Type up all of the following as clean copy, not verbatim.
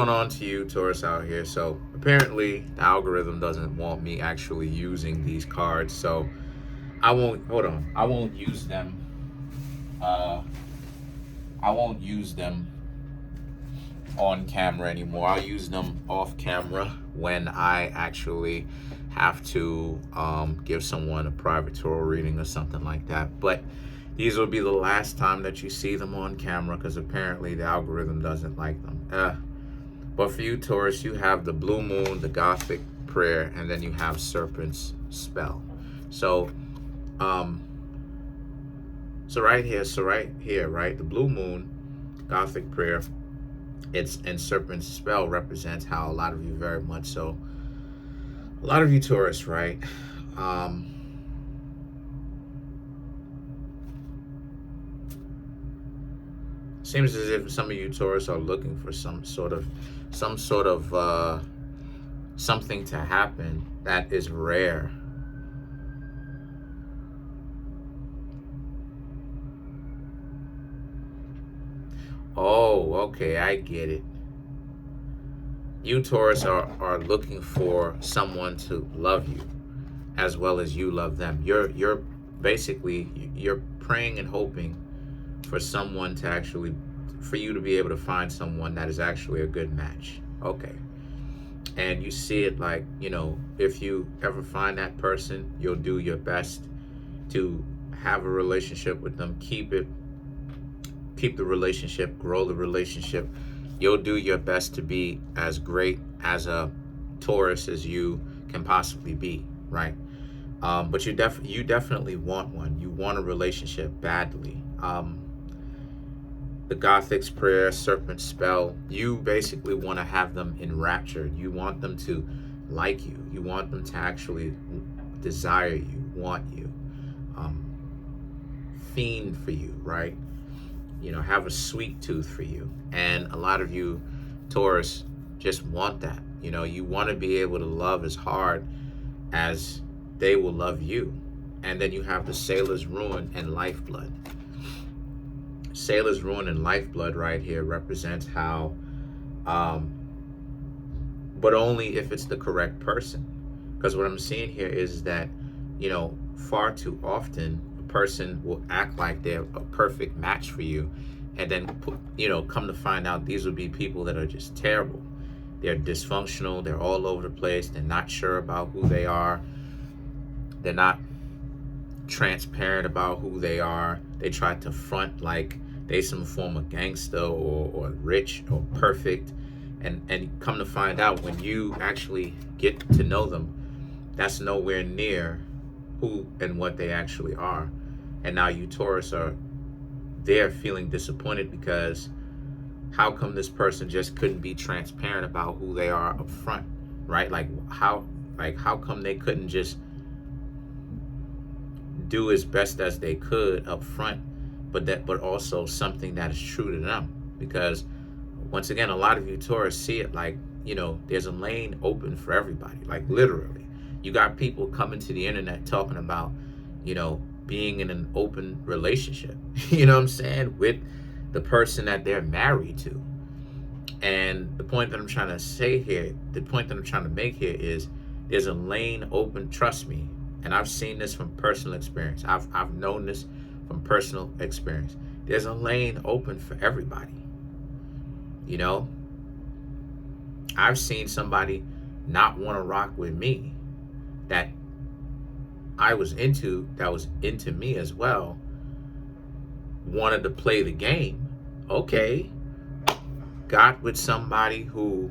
Going on to you, Taurus, out here. So apparently the algorithm doesn't want me actually using these cards, so I won't. Hold on, I won't use them. Uh, I won't use them on camera anymore. I'll use them off camera when I actually have to give someone a private tarot reading or something like that. But these will be the last time that you see them on camera because apparently the algorithm doesn't like them. But for you, Taurus, you have the blue moon, the Gothic prayer, and then you have serpent's spell. So, so right here, right, the blue moon, Gothic prayer, and serpent's spell represents how a lot of you very much so, a lot of you Taurus, right? Seems as if some of you Taurus are looking for some sort of something to happen that is rare. Oh, okay, I get it. You Taurus are looking for someone to love you as well as you love them. You're basically you're praying and hoping for someone to actually, for you to be able to find someone that is actually a good match. Okay. And you see it like, if you ever find that person, you'll do your best to have a relationship with them, keep the relationship, grow the relationship. You'll do your best to be as great as a Taurus as you can possibly be, right? But you definitely want one. You want a relationship badly. The Gothic's prayer, serpent spell, you basically want to have them enraptured. You want them to like you. You want them to actually desire you, want you, fiend for you, right? Have a sweet tooth for you. And a lot of you Taurus just want that. You want to be able to love as hard as they will love you. And then you have the Sailor's Ruin and Lifeblood. Sailor's Ruin and Lifeblood right here represents how, but only if it's the correct person. Because what I'm seeing here is that, far too often a person will act like they're a perfect match for you, and then, come to find out these will be people that are just terrible. They're dysfunctional. They're all over the place. They're not sure about who they are. They're not transparent about who they are. They try to front like they some form of gangster or rich or perfect, and come to find out when you actually get to know them, that's nowhere near who and what they actually are. And now you Taurus are there feeling disappointed because how come this person just couldn't be transparent about who they are up front, right? How come they couldn't just do as best as they could up front, but also something that is true to them? Because once again, a lot of you Taurus see it like, there's a lane open for everybody. Like literally, you got people coming to the internet talking about, being in an open relationship, what I'm saying, with the person that they're married to. And the point that I'm trying to make here is there's a lane open, trust me. And I've seen this from personal experience. I've known this from personal experience. There's a lane open for everybody. I've seen somebody not want to rock with me that I was into, that was into me as well, wanted to play the game. Okay. Got with somebody who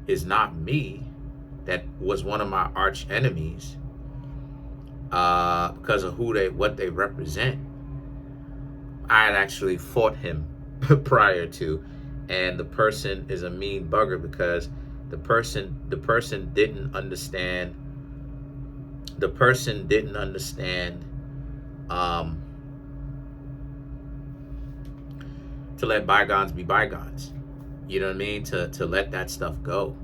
is not me, that was one of my arch enemies, because of what they represent. I had actually fought him prior to, and the person is a mean bugger because the person didn't understand. The person didn't understand to let bygones be bygones. You know what I mean? To let that stuff go,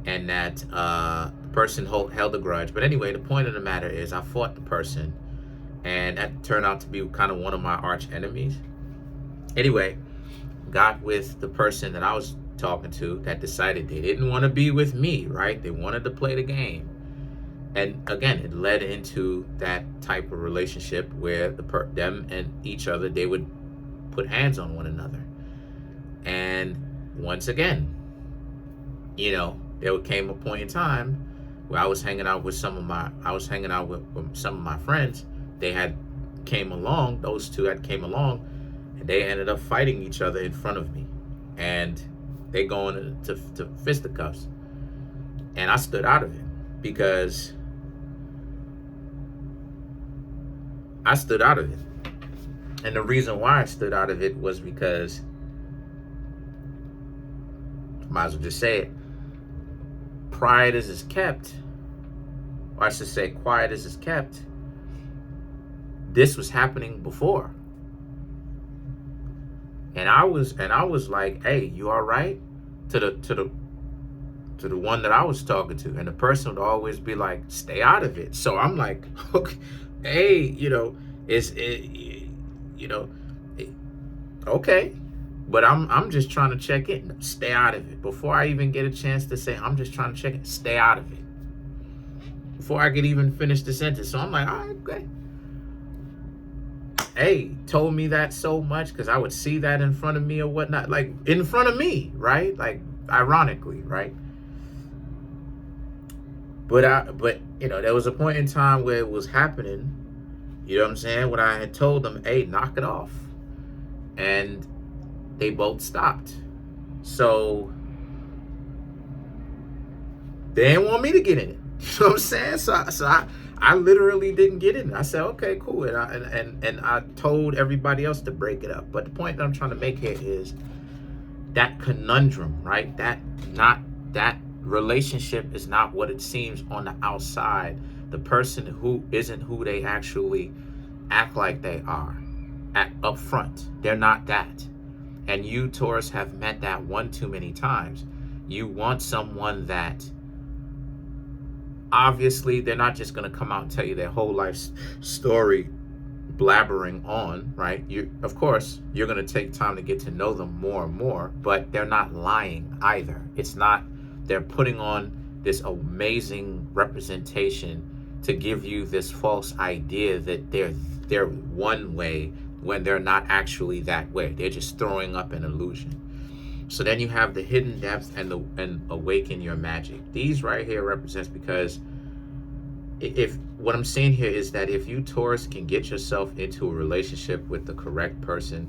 and that the person held a grudge. But anyway, the point of the matter is, I fought the person, and that turned out to be kind of one of my arch enemies. Anyway, got with the person that I was talking to that decided they didn't want to be with me, right? They wanted to play the game. And again, it led into that type of relationship where them and each other, they would put hands on one another. And once again, there came a point in time where I was hanging out with some of my friends. Those two had came along, and they ended up fighting each other in front of me. And they go into fisticuffs. And I stood out of it because I stood out of it. And the reason why I stood out of it was because, might as well just say it, quiet as is kept, this was happening before. And I was like, hey, you all right? To the one that I was talking to. And the person would always be like, stay out of it. So I'm like, okay, hey, okay. But I'm just trying to check in. Stay out of it. Before I even get a chance to say, I'm just trying to check it. Stay out of it. Before I could even finish the sentence. So I'm like, all right, okay. Hey, told me that so much because I would see that in front of me or whatnot. Like, in front of me, right? Like, ironically, right? But there was a point in time where it was happening. You know what I'm saying? When I had told them, hey, knock it off. And they both stopped. So they didn't want me to get in it. You know what I'm saying? So I literally didn't get in it. I said, okay, cool. And I told everybody else to break it up. But the point that I'm trying to make here is that conundrum, right? That relationship is not what it seems on the outside. The person who isn't who they actually act like they are up front. They're not that. And you, Taurus, have met that one too many times. You want someone that obviously they're not just going to come out and tell you their whole life story blabbering on, right? Of course, you're going to take time to get to know them more and more, but they're not lying either. It's not they're putting on this amazing representation to give you this false idea that they're one way when they're not actually that way. They're just throwing up an illusion. So then you have the hidden depths and awaken your magic. These right here represents, because if what I'm saying here is that if you, Taurus, can get yourself into a relationship with the correct person,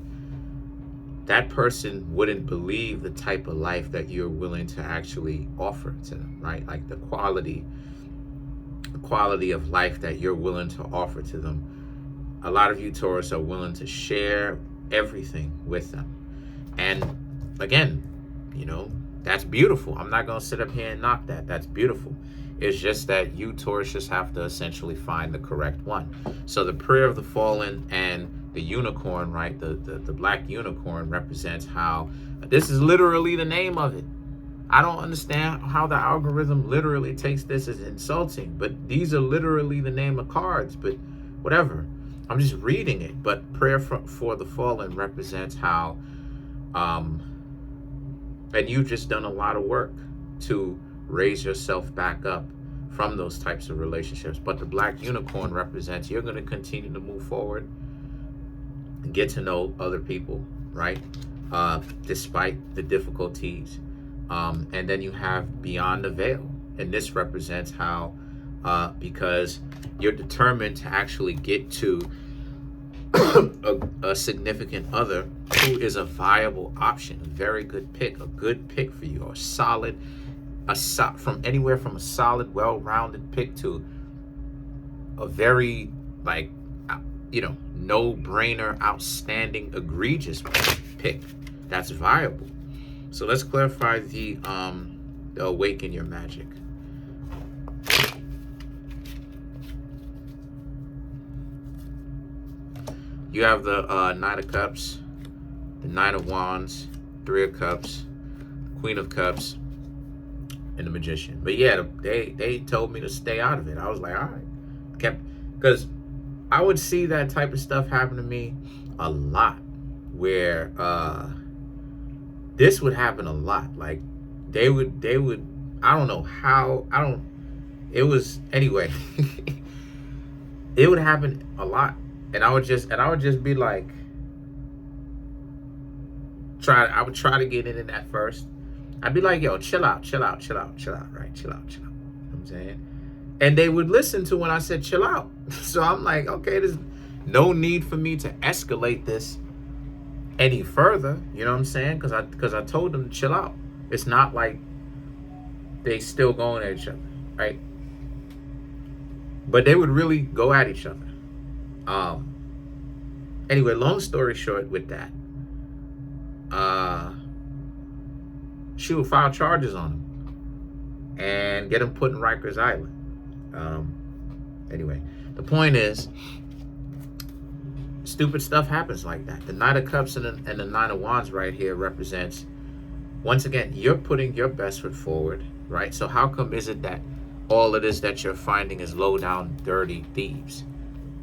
that person wouldn't believe the type of life that you're willing to actually offer to them, right? Like the quality of life that you're willing to offer to them. A lot of you, Taurus, are willing to share everything with them. And again, that's beautiful. I'm not going to sit up here and knock that. That's beautiful. It's just that you, Taurus, just have to essentially find the correct one. So the prayer of the fallen and the unicorn, right? The black unicorn represents how this is literally the name of it. I don't understand how the algorithm literally takes this as insulting, but these are literally the name of cards, but whatever. I'm just reading it. But prayer for the fallen represents how, and you've just done a lot of work to raise yourself back up from those types of relationships. But the black unicorn represents you're going to continue to move forward and get to know other people, right? Despite the difficulties. And then you have beyond the veil. And this represents how, because you're determined to actually get to a significant other who is a viable option, a very good pick, a good pick for you, or solid, from anywhere from a solid, well-rounded pick to a very, no-brainer, outstanding, egregious pick that's viable. So let's clarify the awaken your magic. You have the Knight of Cups, the Knight of Wands, Three of Cups, Queen of Cups, and the Magician. But yeah, they told me to stay out of it. I was like, all right. Because I would see that type of stuff happen to me a lot, where this would happen a lot. Like they would, I don't know how, it was, anyway, it would happen a lot. And I would just be like, I would try to get in at first. I'd be like, yo, chill out, right? Chill out. You know what I'm saying? And they would listen to when I said chill out. So I'm like, okay, there's no need for me to escalate this any further. You know what I'm saying? Because I told them to chill out. It's not like they still going at each other, right? But they would really go at each other. Anyway, long story short with that, she would file charges on him and get him put in Rikers Island. Anyway, the point is, stupid stuff happens like that. The Knight of Cups and the Nine of Wands right here represents, once again, you're putting your best foot forward, right? So how come is it that all it is that you're finding is low down, dirty thieves?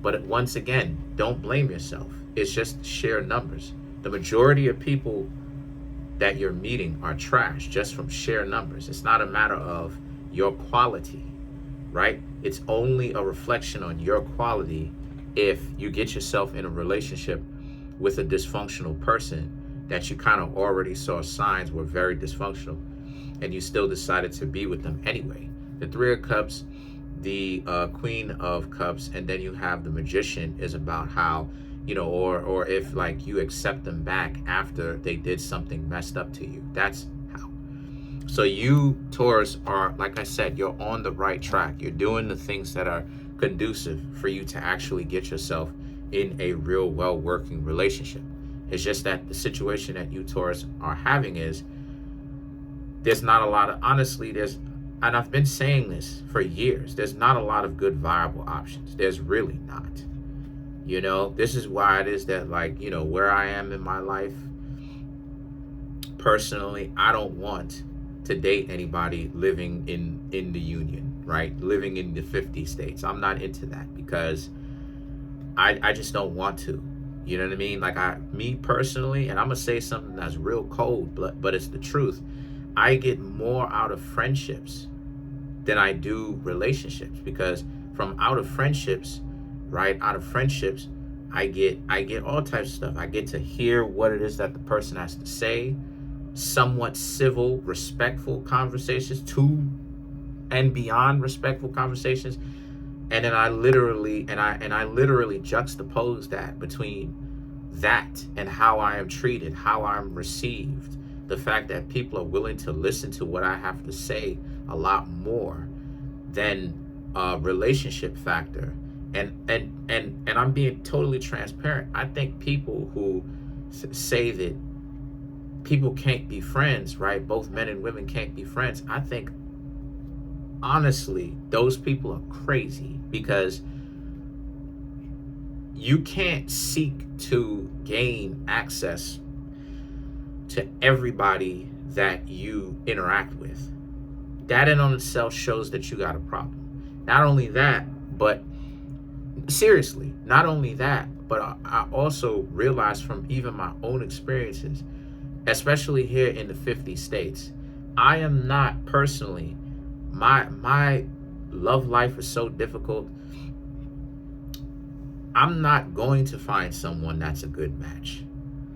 But once again, don't blame yourself. It's just sheer numbers. The majority of people that you're meeting are trash just from sheer numbers. It's not a matter of your quality, right? It's only a reflection on your quality if you get yourself in a relationship with a dysfunctional person that you kind of already saw signs were very dysfunctional, and you still decided to be with them anyway. The Three of Cups, the Queen of Cups, and then you have the Magician is about how, you know, or if like you accept them back after they did something messed up to you. That's how. So you, Taurus, are, like I said, you're on the right track. You're doing the things that are conducive for you to actually get yourself in a real well-working relationship. It's just that the situation that you, Taurus, are having is there's not a lot of, honestly, and I've been saying this for years, there's not a lot of good viable options. There's really not. You know, this is why it is that, like, you know, where I am in my life, personally, I don't want to date anybody living in the union, right? Living in the 50 states. I'm not into that because I just don't want to. You know what I mean? Like, me personally, and I'm going to say something that's real cold, but it's the truth. I get more out of friendships than I do relationships, because from out of friendships, right? Out of friendships, I get all types of stuff. I get to hear what it is that the person has to say, somewhat civil, respectful conversations, to and beyond respectful conversations. And then I literally juxtapose that between that and how I am treated, how I'm received, the fact that people are willing to listen to what I have to say a lot more than relationship factor. And I'm being totally transparent. I think people who say that people can't be friends, right? Both men and women can't be friends. I think, honestly, those people are crazy, because you can't seek to gain access to everybody that you interact with. That in on itself shows that you got a problem. Not only that, but seriously, not only that, but I also realized from even my own experiences, especially here in the 50 states, I am not personally, my love life is so difficult. I'm not going to find someone that's a good match.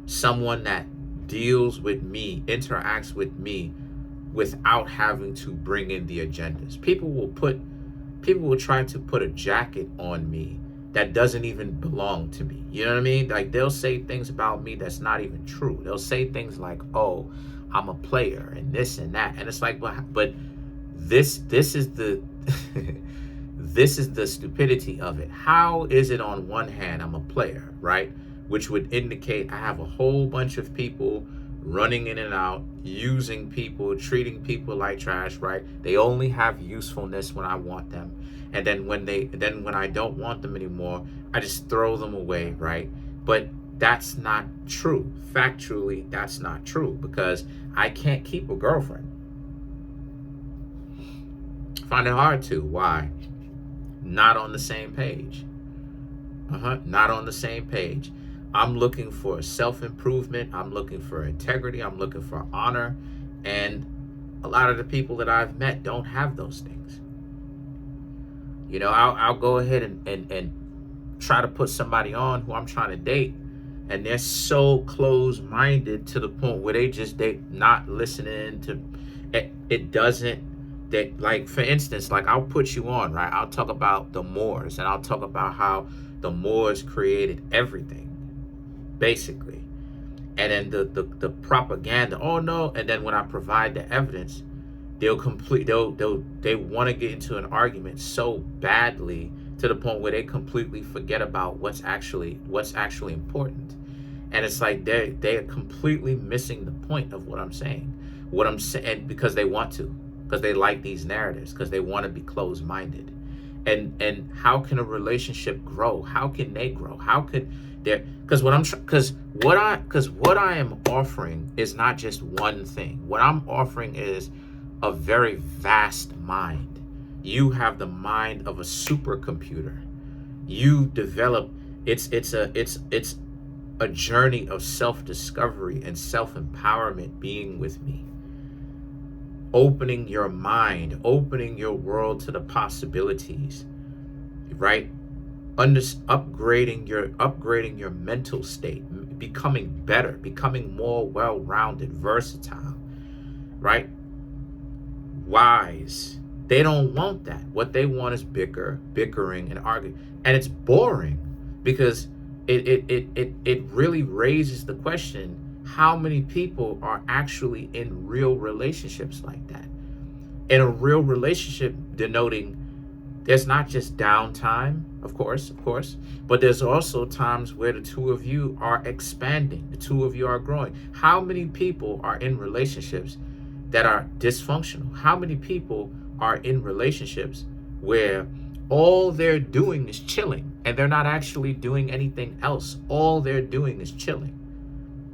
Someone that deals with me, interacts with me without having to bring in the agendas. People will try to put a jacket on me that doesn't even belong to me. You know what I mean? Like, they'll say things about me that's not even true. They'll say things like, oh, I'm a player and this and that. And it's like, but this is the this is the stupidity of it. How is it on one hand I'm a player, right? Which would indicate I have a whole bunch of people running in and out, using people, treating people like trash, right? They only have usefulness when I want them. And then when I don't want them anymore, I just throw them away, right? But that's not true. Factually, that's not true, because I can't keep a girlfriend. Find it hard to. Why? Not on the same page. Not on the same page. I'm looking for self-improvement. I'm looking for integrity. I'm looking for honor. And a lot of the people that I've met don't have those things. You know, I'll go ahead and try to put somebody on who I'm trying to date, and they're so close-minded to the point where they not listening to it. It doesn't, that, like, for instance, like, I'll put you on, right? I'll talk about the Moors, and I'll talk about how the Moors created everything, basically. And then the propaganda, oh no, and then when I provide the evidence, they want to get into an argument so badly to the point where they completely forget about what's actually important. And it's like they're completely missing the point of what I'm saying. What I'm saying, because they want to, because they like these narratives, because they want to be closed-minded. And how can a relationship grow? How can they grow? How could there? Because what I am offering is not just one thing. What I'm offering is a very vast mind. You have the mind of a supercomputer. You develop. It's a journey of self-discovery and self-empowerment being with me. Opening your mind, opening your world to the possibilities, right? Upgrading your mental state, becoming better, becoming more well-rounded, versatile, right? Wise. They don't want that. What they want is bickering and arguing. And it's boring, because it really raises the question, how many people are actually in real relationships like that? In a real relationship, denoting there's not just downtime, of course, but there's also times where the two of you are expanding, the two of you are growing. How many people are in relationships that are dysfunctional? How many people are in relationships where all they're doing is chilling and they're not actually doing anything else? All they're doing is chilling.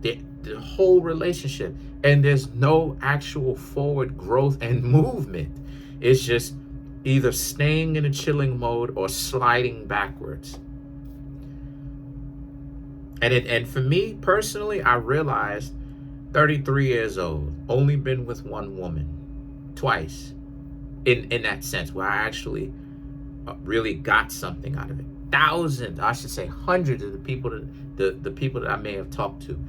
The whole relationship, and there's no actual forward growth and movement. It's just either staying in a chilling mode or sliding backwards. And for me personally, I realized, 33 years old, only been with one woman twice, in that sense, where I actually really got something out of it. Thousands, I should say hundreds of the people that I may have talked to.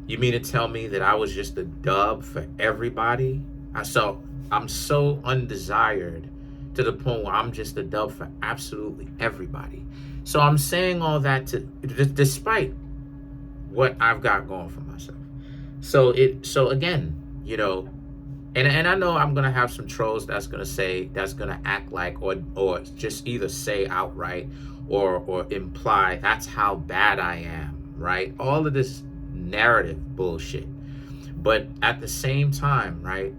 You mean to tell me that I was just a dub for everybody? I'm so undesired to the point where I'm just a dub for absolutely everybody. So I'm saying all that despite what I've got going for myself. So again, you know, and I know I'm gonna have some trolls that's gonna act like, or just either say outright or imply that's how bad I am, right? All of this narrative bullshit. But at the same time, right,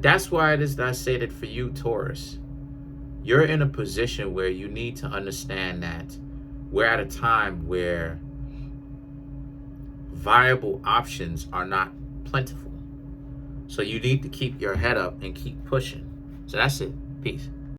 that's why it is that I say that for you, Taurus, you're in a position where you need to understand that we're at a time where viable options are not plentiful. So you need to keep your head up and keep pushing. So that's it. Peace.